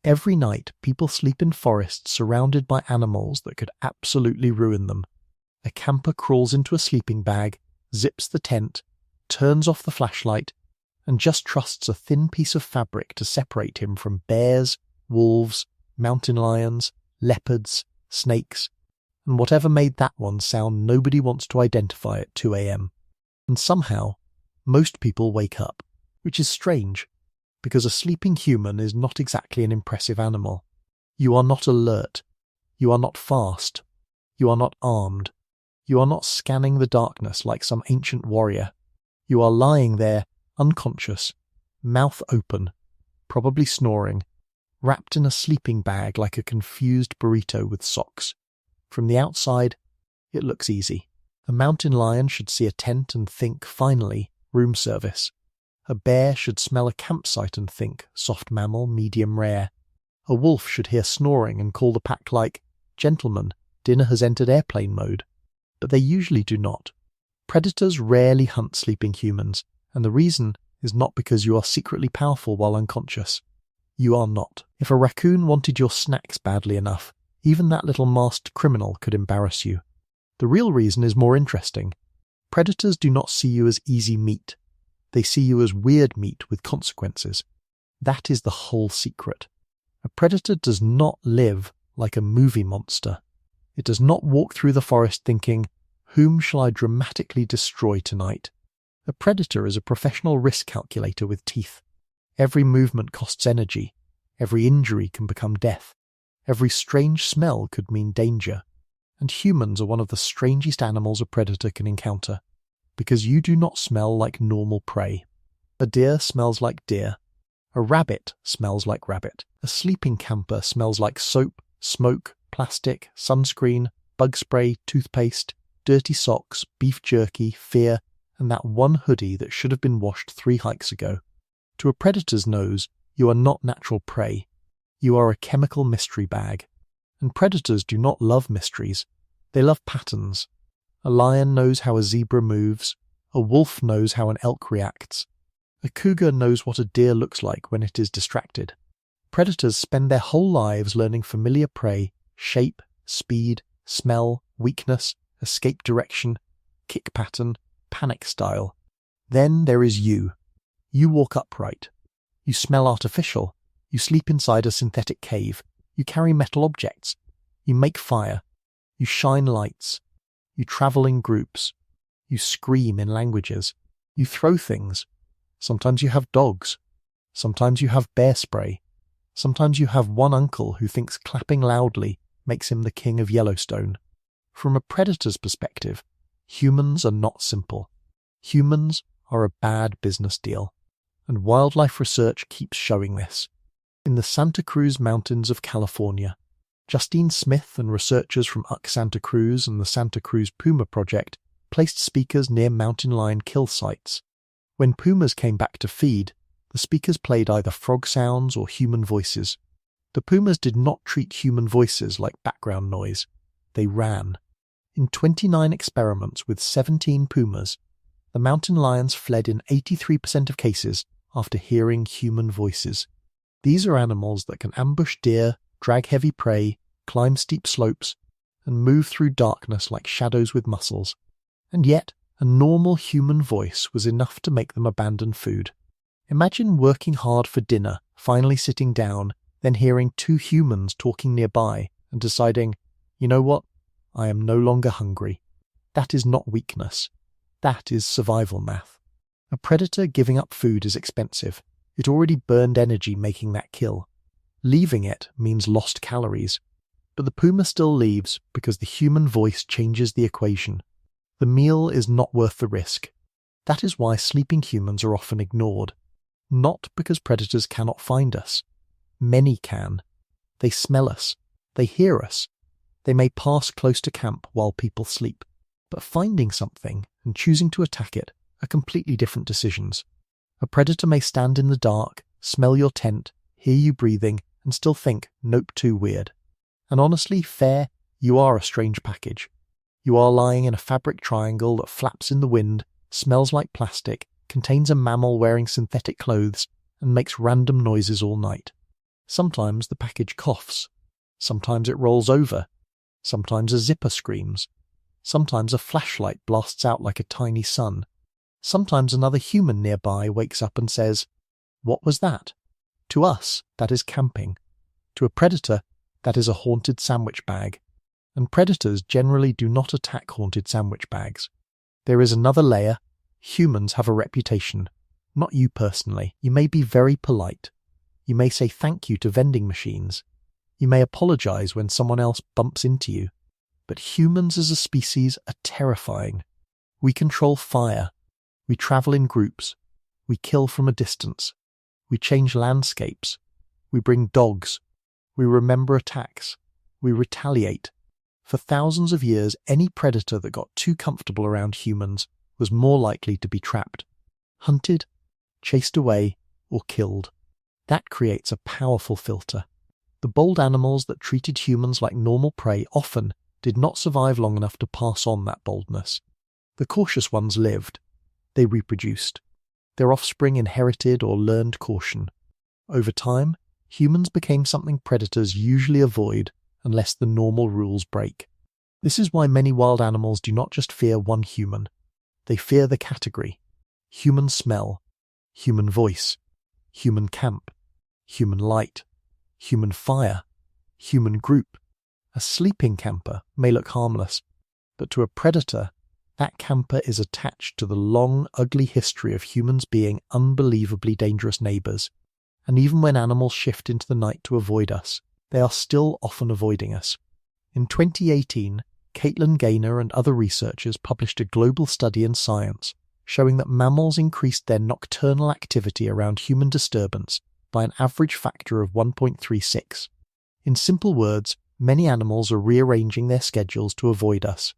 Every night, people sleep in forests surrounded by animals that could absolutely ruin them. A camper crawls into a sleeping bag, zips the tent, turns off the flashlight, and just trusts a thin piece of fabric to separate him from bears, wolves, mountain lions, leopards, snakes, and whatever made that one sound nobody wants to identify at 2 a.m. And somehow, most people wake up, which is strange, because a sleeping human is not exactly an impressive animal. You are not alert. You are not fast. You are not armed. You are not scanning the darkness like some ancient warrior. You are lying there, unconscious, mouth open, probably snoring, wrapped in a sleeping bag like a confused burrito with socks. From the outside, it looks easy. A mountain lion should see a tent and think, finally, room service. A bear should smell a campsite and think, soft mammal, medium rare. A wolf should hear snoring and call the pack like, gentlemen, dinner has entered airplane mode. But they usually do not. Predators rarely hunt sleeping humans, and the reason is not because you are secretly powerful while unconscious. You are not. If a raccoon wanted your snacks badly enough, even that little masked criminal could embarrass you. The real reason is more interesting. Predators do not see you as easy meat. They see you as weird meat with consequences. That is the whole secret. A predator does not live like a movie monster. It does not walk through the forest thinking, whom shall I dramatically destroy tonight? A predator is a professional risk calculator with teeth. Every movement costs energy. Every injury can become death. Every strange smell could mean danger. And humans are one of the strangest animals a predator can encounter, because you do not smell like normal prey. A deer smells like deer. A rabbit smells like rabbit. A sleeping camper smells like soap, smoke, plastic, sunscreen, bug spray, toothpaste, dirty socks, beef jerky, fear, and that one hoodie that should have been washed 3 hikes ago. To a predator's nose, you are not natural prey. You are a chemical mystery bag. And predators do not love mysteries. They love patterns. A lion knows how a zebra moves. A wolf knows how an elk reacts. A cougar knows what a deer looks like when it is distracted. Predators spend their whole lives learning familiar prey, shape, speed, smell, weakness, escape direction, kick pattern, panic style. Then there is you. You walk upright. You smell artificial. You sleep inside a synthetic cave. You carry metal objects. You make fire. You shine lights. You travel in groups. You scream in languages. You throw things. Sometimes you have dogs. Sometimes you have bear spray. Sometimes you have one uncle who thinks clapping loudly makes him the king of Yellowstone. From a predator's perspective, humans are not simple. Humans are a bad business deal. And wildlife research keeps showing this. In the Santa Cruz Mountains of California, Justine Smith and researchers from UC Santa Cruz and the Santa Cruz Puma Project placed speakers near mountain lion kill sites. When pumas came back to feed, the speakers played either frog sounds or human voices. The pumas did not treat human voices like background noise. They ran. In 29 experiments with 17 pumas, the mountain lions fled in 83% of cases after hearing human voices. These are animals that can ambush deer, drag heavy prey, climb steep slopes, and move through darkness like shadows with muscles. And yet, a normal human voice was enough to make them abandon food. Imagine working hard for dinner, finally sitting down, then hearing 2 humans talking nearby and deciding, you know what? I am no longer hungry. That is not weakness. That is survival math. A predator giving up food is expensive. It already burned energy making that kill. Leaving it means lost calories. But the puma still leaves because the human voice changes the equation. The meal is not worth the risk. That is why sleeping humans are often ignored. Not because predators cannot find us. Many can. They smell us. They hear us. They may pass close to camp while people sleep. But finding something and choosing to attack it are completely different decisions. A predator may stand in the dark, smell your tent, hear you breathing, and still think, nope, too weird. And honestly, fair, you are a strange package. You are lying in a fabric triangle that flaps in the wind, smells like plastic, contains a mammal wearing synthetic clothes, and makes random noises all night. Sometimes the package coughs. Sometimes it rolls over. Sometimes a zipper screams. Sometimes a flashlight blasts out like a tiny sun. Sometimes another human nearby wakes up and says, "What was that?" To us, that is camping. To a predator, that is a haunted sandwich bag. And predators generally do not attack haunted sandwich bags. There is another layer. Humans have a reputation. Not you personally. You may be very polite. You may say thank you to vending machines. You may apologize when someone else bumps into you. But humans as a species are terrifying. We control fire. We travel in groups. We kill from a distance. We change landscapes. We bring dogs. We remember attacks. We retaliate. For thousands of years, any predator that got too comfortable around humans was more likely to be trapped, hunted, chased away, or killed. That creates a powerful filter. The bold animals that treated humans like normal prey often did not survive long enough to pass on that boldness. The cautious ones lived. They reproduced. Their offspring inherited or learned caution. Over time, humans became something predators usually avoid unless the normal rules break. This is why many wild animals do not just fear one human. They fear the category: human smell, human voice, human camp, human light, human fire, human group. A sleeping camper may look harmless, but to a predator, that camper is attached to the long, ugly history of humans being unbelievably dangerous neighbours. And even when animals shift into the night to avoid us, they are still often avoiding us. In 2018, Caitlin Gaynor and other researchers published a global study in Science showing that mammals increased their nocturnal activity around human disturbance by an average factor of 1.36. In simple words, many animals are rearranging their schedules to avoid us.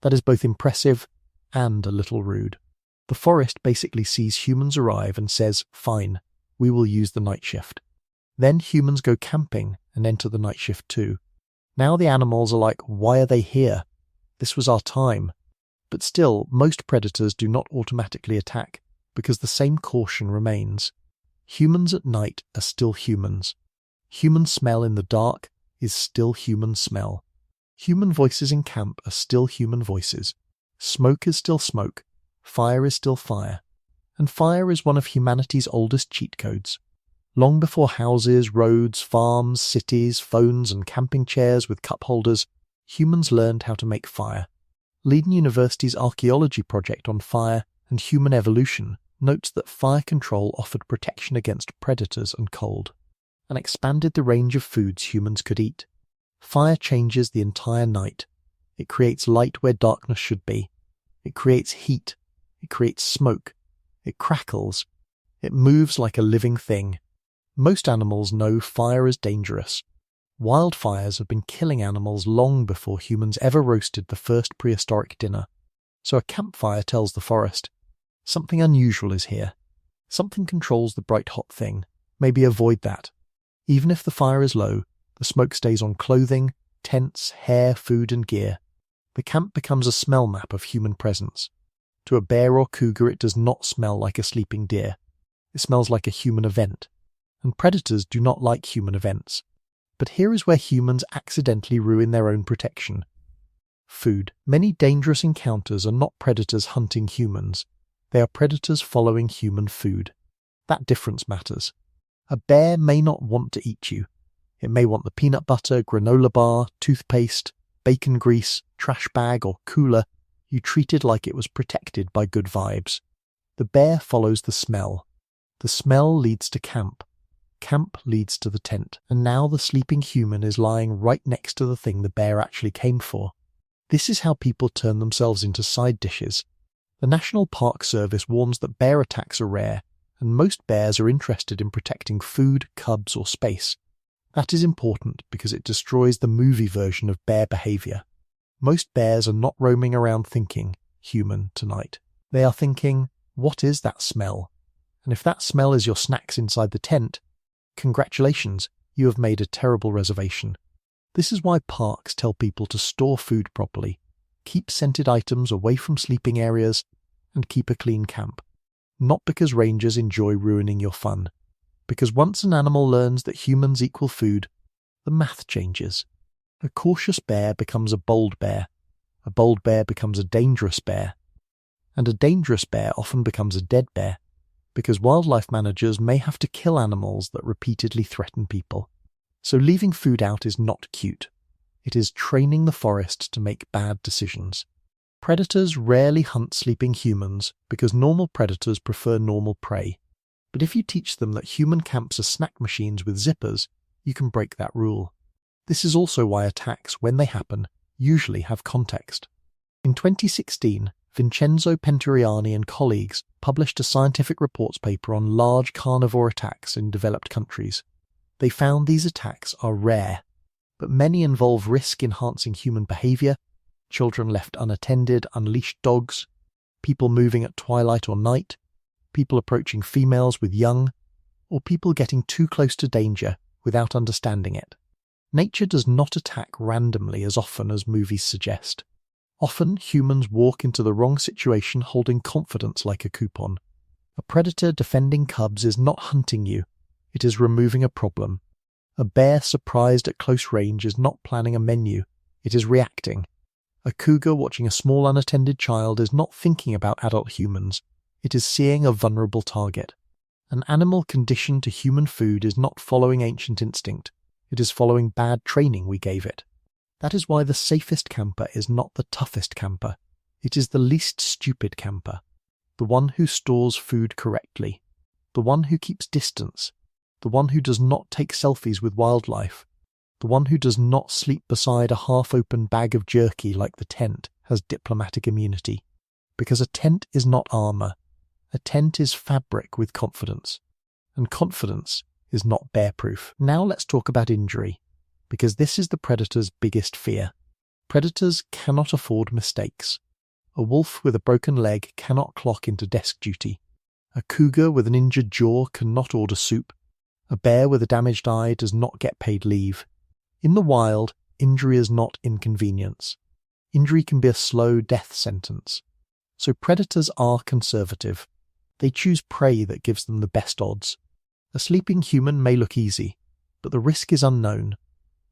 That is both impressive and a little rude. The forest basically sees humans arrive and says, "Fine, we will use the night shift." Then humans go camping and enter the night shift too. Now the animals are like, "Why are they here? This was our time." But still, most predators do not automatically attack because the same caution remains. Humans at night are still humans. Human smell in the dark is still human smell. Human voices in camp are still human voices. Smoke is still smoke. Fire is still fire. And fire is one of humanity's oldest cheat codes. Long before houses, roads, farms, cities, phones, and camping chairs with cup holders, humans learned how to make fire. Leiden University's archaeology project on fire and human evolution notes that fire control offered protection against predators and cold, and expanded the range of foods humans could eat. Fire changes the entire night. It creates light where darkness should be. It creates heat. It creates smoke. It crackles. It moves like a living thing. Most animals know fire is dangerous. Wildfires have been killing animals long before humans ever roasted the first prehistoric dinner. So a campfire tells the forest, something unusual is here. Something controls the bright hot thing. Maybe avoid that. Even if the fire is low, the smoke stays on clothing, tents, hair, food and gear. The camp becomes a smell map of human presence. To a bear or cougar it does not smell like a sleeping deer. It smells like a human event. And predators do not like human events. But here is where humans accidentally ruin their own protection. Food. Many dangerous encounters are not predators hunting humans. They are predators following human food. That difference matters. A bear may not want to eat you. It may want the peanut butter, granola bar, toothpaste, bacon grease, trash bag or cooler you treated like it was protected by good vibes. The bear follows the smell. The smell leads to camp. Camp leads to the tent. And now the sleeping human is lying right next to the thing the bear actually came for. This is how people turn themselves into side dishes. The National Park Service warns that bear attacks are rare, and most bears are interested in protecting food, cubs or space. That is important because it destroys the movie version of bear behavior. Most bears are not roaming around thinking, human tonight. They are thinking, what is that smell? And if that smell is your snacks inside the tent, congratulations, you have made a terrible reservation. This is why parks tell people to store food properly, keep scented items away from sleeping areas, and keep a clean camp. Not because rangers enjoy ruining your fun, Because once an animal learns that humans equal food, the math changes. A cautious bear becomes a bold bear becomes a dangerous bear, and a dangerous bear often becomes a dead bear, because wildlife managers may have to kill animals that repeatedly threaten people. So leaving food out is not cute. It is training the forest to make bad decisions. Predators rarely hunt sleeping humans because normal predators prefer normal prey. But if you teach them that human camps are snack machines with zippers, you can break that rule. This is also why attacks, when they happen, usually have context. In 2016, Vincenzo Penturiani and colleagues published a scientific reports paper on large carnivore attacks in developed countries. They found these attacks are rare, but many involve risk-enhancing human behavior, children left unattended, unleashed dogs, people moving at twilight or night, people approaching females with young, or people getting too close to danger without understanding it. Nature does not attack randomly as often as movies suggest. Often humans walk into the wrong situation holding confidence like a coupon. A predator defending cubs is not hunting you, it is removing a problem. A bear surprised at close range is not planning a menu, it is reacting. A cougar watching a small unattended child is not thinking about adult humans, it is seeing a vulnerable target. An animal conditioned to human food is not following ancient instinct, it is following bad training we gave it. That is why the safest camper is not the toughest camper, it is the least stupid camper, the one who stores food correctly, the one who keeps distance, the one who does not take selfies with wildlife, the one who does not sleep beside a half-open bag of jerky like the tent has diplomatic immunity. Because a tent is not armour, a tent is fabric with confidence, and confidence is not bear-proof. Now let's talk about injury, because this is the predator's biggest fear. Predators cannot afford mistakes. A wolf with a broken leg cannot clock into desk duty. A cougar with an injured jaw cannot order soup. A bear with a damaged eye does not get paid leave. In the wild, injury is not inconvenience. Injury can be a slow death sentence. So predators are conservative. They choose prey that gives them the best odds. A sleeping human may look easy, but the risk is unknown.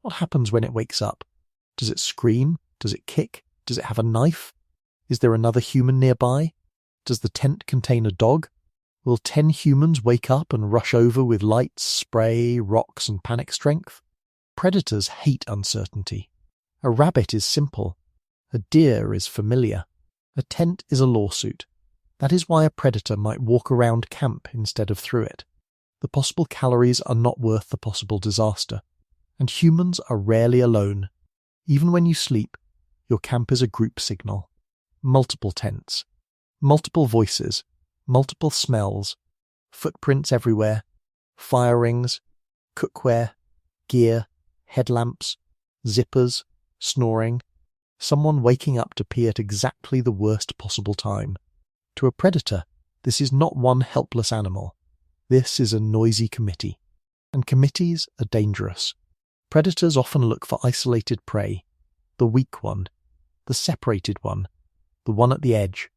What happens when it wakes up? Does it scream? Does it kick? Does it have a knife? Is there another human nearby? Does the tent contain a dog? Will 10 humans wake up and rush over with lights, spray, rocks, and panic strength? Predators hate uncertainty. A rabbit is simple. A deer is familiar. A tent is a lawsuit. That is why a predator might walk around camp instead of through it. The possible calories are not worth the possible disaster. And humans are rarely alone. Even when you sleep, your camp is a group signal. Multiple tents. Multiple voices. Multiple smells. Footprints everywhere. Fire rings. Cookware. Gear. Headlamps. Zippers. Snoring. Someone waking up to pee at exactly the worst possible time. To a predator, this is not one helpless animal. This is a noisy committee. And committees are dangerous. Predators often look for isolated prey. The weak one. The separated one. The one at the edge.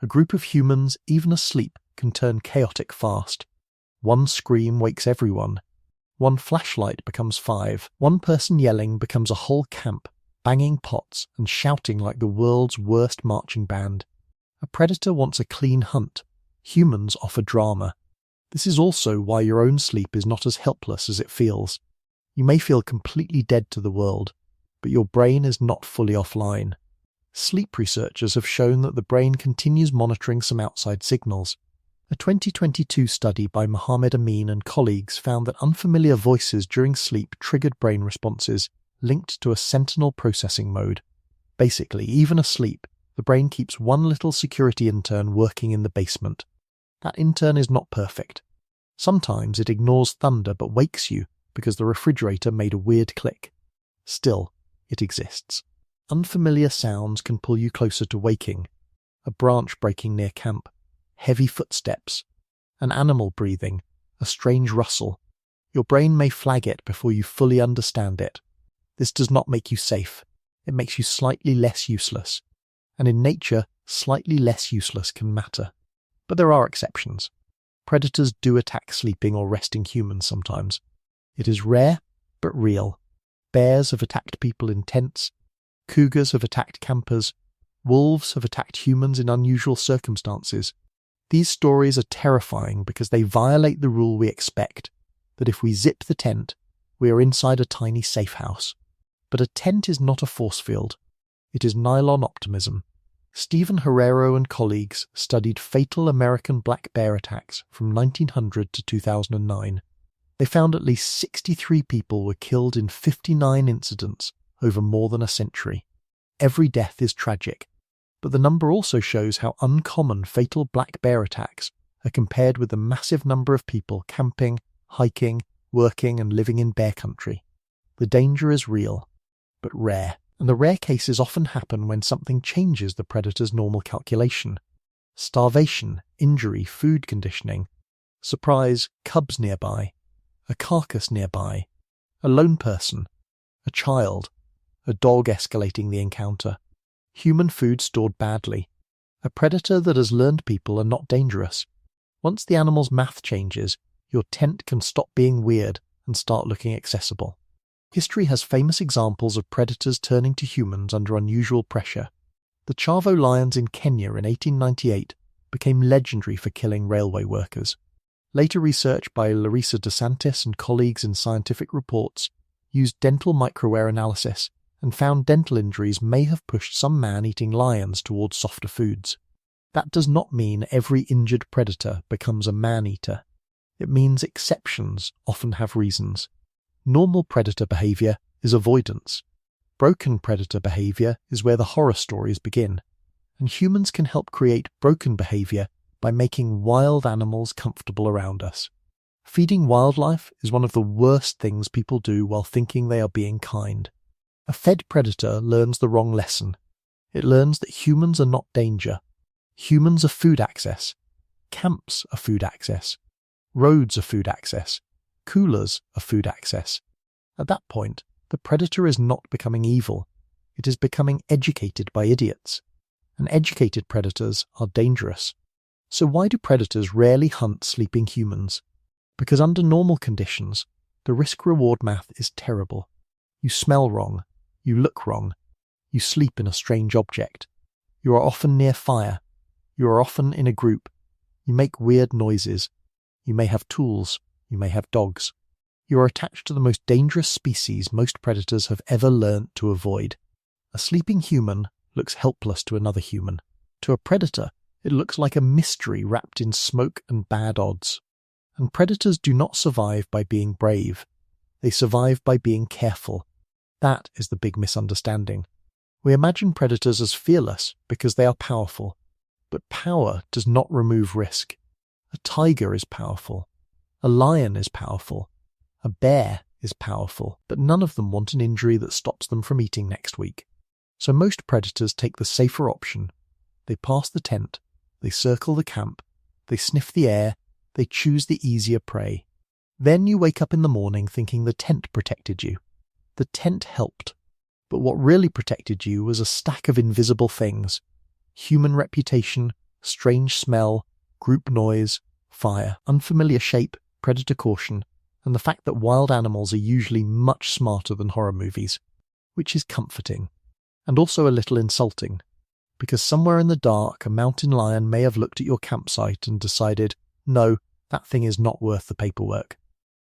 A group of humans, even asleep, can turn chaotic fast. One scream wakes everyone. One flashlight becomes 5. One person yelling becomes a whole camp, banging pots and shouting like the world's worst marching band. A predator wants a clean hunt. Humans offer drama. This is also why your own sleep is not as helpless as it feels. You may feel completely dead to the world, but your brain is not fully offline. Sleep researchers have shown that the brain continues monitoring some outside signals. A 2022 study by Mohammed Amin and colleagues found that unfamiliar voices during sleep triggered brain responses linked to a sentinel processing mode. Basically, even asleep, the brain keeps one little security intern working in the basement. That intern is not perfect. Sometimes it ignores thunder but wakes you because the refrigerator made a weird click. Still, it exists. Unfamiliar sounds can pull you closer to waking. A branch breaking near camp, heavy footsteps, an animal breathing, a strange rustle. Your brain may flag it before you fully understand it. This does not make you safe. It makes you slightly less useless. And in nature, slightly less useless can matter. But there are exceptions. Predators do attack sleeping or resting humans sometimes. It is rare, but real. Bears have attacked people in tents. Cougars have attacked campers. Wolves have attacked humans in unusual circumstances. These stories are terrifying because they violate the rule we expect, that if we zip the tent, we are inside a tiny safe house. But a tent is not a force field. It is nylon optimism. Stephen Herrero and colleagues studied fatal American black bear attacks from 1900 to 2009. They found at least 63 people were killed in 59 incidents over more than a century. Every death is tragic, but the number also shows how uncommon fatal black bear attacks are compared with the massive number of people camping, hiking, working and living in bear country. The danger is real, but rare. And the rare cases often happen when something changes the predator's normal calculation. Starvation, injury, food conditioning. Surprise, cubs nearby. A carcass nearby. A lone person. A child. A dog escalating the encounter. Human food stored badly. A predator that has learned people are not dangerous. Once the animal's math changes, your tent can stop being weird and start looking accessible. History has famous examples of predators turning to humans under unusual pressure. The Tsavo lions in Kenya in 1898 became legendary for killing railway workers. Later research by Larissa DeSantis and colleagues in Scientific Reports used dental microwear analysis and found dental injuries may have pushed some man-eating lions towards softer foods. That does not mean every injured predator becomes a man-eater. It means exceptions often have reasons. Normal predator behavior is avoidance. Broken predator behavior is where the horror stories begin. And humans can help create broken behavior by making wild animals comfortable around us. Feeding wildlife is one of the worst things people do while thinking they are being kind. A fed predator learns the wrong lesson. It learns that humans are not danger. Humans are food access. Camps are food access. Roads are food access. Coolers are food access. At that point, the predator is not becoming evil. It is becoming educated by idiots. And educated predators are dangerous. So why do predators rarely hunt sleeping humans? Because under normal conditions, the risk-reward math is terrible. You smell wrong. You look wrong. You sleep in a strange object. You are often near fire. You are often in a group. You make weird noises. You may have tools. You may have dogs. You are attached to the most dangerous species most predators have ever learnt to avoid. A sleeping human looks helpless to another human. To a predator, it looks like a mystery wrapped in smoke and bad odds. And predators do not survive by being brave. They survive by being careful. That is the big misunderstanding. We imagine predators as fearless because they are powerful. But power does not remove risk. A tiger is powerful. A lion is powerful. A bear is powerful, but none of them want an injury that stops them from eating next week. So most predators take the safer option. They pass the tent, they circle the camp, they sniff the air, they choose the easier prey. Then you wake up in the morning thinking the tent protected you. The tent helped, but what really protected you was a stack of invisible things. Human reputation, strange smell, group noise, fire, unfamiliar shape, predator caution, and the fact that wild animals are usually much smarter than horror movies, which is comforting, and also a little insulting, because somewhere in the dark a mountain lion may have looked at your campsite and decided, no, that thing is not worth the paperwork.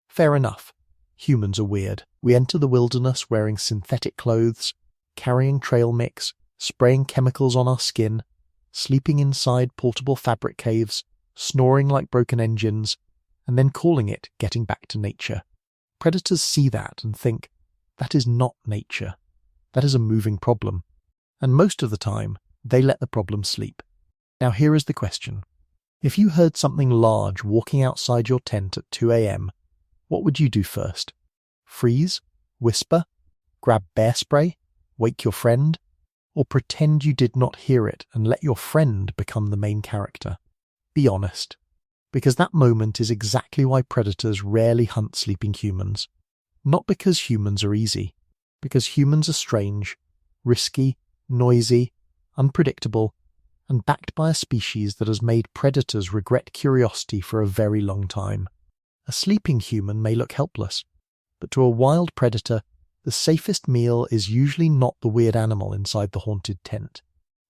Fair enough. Humans are weird. We enter the wilderness wearing synthetic clothes, carrying trail mix, spraying chemicals on our skin, sleeping inside portable fabric caves, snoring like broken engines, and then calling it getting back to nature. Predators see that and think, that is not nature. That is a moving problem. And most of the time, they let the problem sleep. Now here is the question. If you heard something large walking outside your tent at 2 a.m., what would you do first? Freeze? Whisper? Grab bear spray? Wake your friend? Or pretend you did not hear it and let your friend become the main character? Be honest. Because that moment is exactly why predators rarely hunt sleeping humans. Not because humans are easy. Because humans are strange, risky, noisy, unpredictable, and backed by a species that has made predators regret curiosity for a very long time. A sleeping human may look helpless, but to a wild predator, the safest meal is usually not the weird animal inside the haunted tent.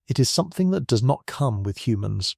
It is something that does not come with humans.